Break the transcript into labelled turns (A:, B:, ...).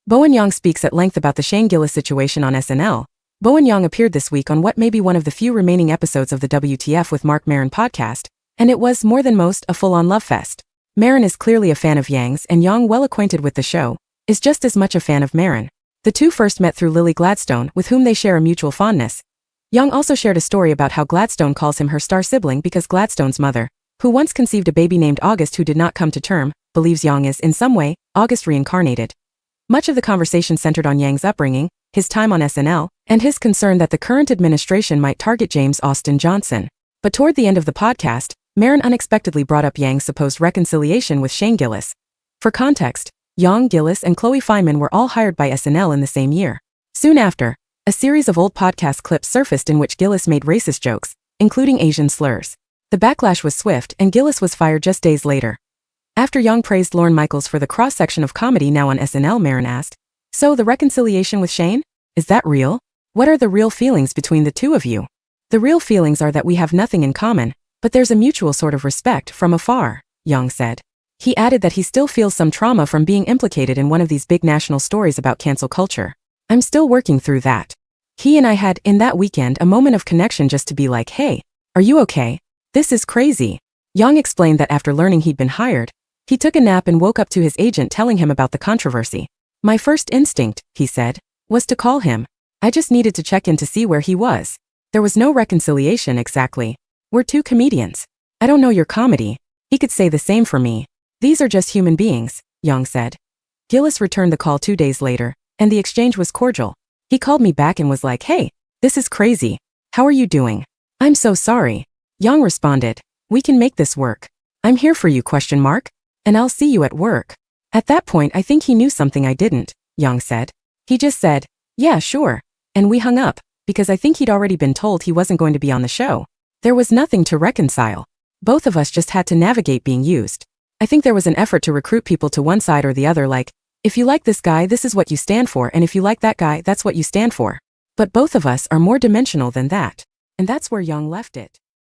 A: Bowen Yang speaks at length about the Shane Gillis situation on SNL. Bowen Yang appeared this week on what may be one of the few remaining episodes of the WTF with Marc Maron podcast, and it was, more than most, a full-on love fest. Maron is clearly a fan of Yang's, and Yang, well acquainted with the show, is just as much a fan of Maron. The two first met through Lily Gladstone, with whom they share a mutual fondness. Yang also shared a story about how Gladstone calls him her star sibling because Gladstone's mother, who once conceived a baby named August who did not come to term, believes Yang is, in some way, August reincarnated. Much of the conversation centered on Yang's upbringing, his time on SNL, and his concern that the current administration might target James Austin Johnson. But toward the end of the podcast, Maron unexpectedly brought up Yang's supposed reconciliation with Shane Gillis. For context, Yang, Gillis, and Chloe Fineman were all hired by SNL in the same year. Soon after, a series of old podcast clips surfaced in which Gillis made racist jokes, including Asian slurs. The backlash was swift, and Gillis was fired just days later. After Yang praised Lorne Michaels for the cross-section of comedy now on SNL, Maron asked, "So the reconciliation with Shane? Is that real? What are the real feelings between the two of you?" "The real feelings are that we have nothing in common, but there's a mutual sort of respect from afar," Yang said. He added that he still feels some trauma from being implicated in one of these big national stories about cancel culture. "I'm still working through that. He and I had, in that weekend, a moment of connection just to be like, hey, are you okay? This is crazy." Yang explained that after learning he'd been hired, he took a nap and woke up to his agent telling him about the controversy. "My first instinct," he said, "was to call him. I just needed to check in to see where he was. There was no reconciliation exactly. We're two comedians. I don't know your comedy. He could say the same for me. These are just human beings," Yang said. Gillis returned the call 2 days later, and the exchange was cordial. "He called me back and was like, hey, this is crazy. How are you doing?" "I'm so sorry." Yang responded, "We can make this work. I'm here for you, ? And I'll see you at work." At that point I think he knew something I didn't, Yang said. He just said, "Yeah, sure." And we hung up, because I think he'd already been told he wasn't going to be on the show. There was nothing to reconcile. Both of us just had to navigate being used. I think there was an effort to recruit people to one side or the other, like, if you like this guy, this is what you stand for, and if you like that guy, that's what you stand for. But both of us are more dimensional than that. And that's where Yang left it.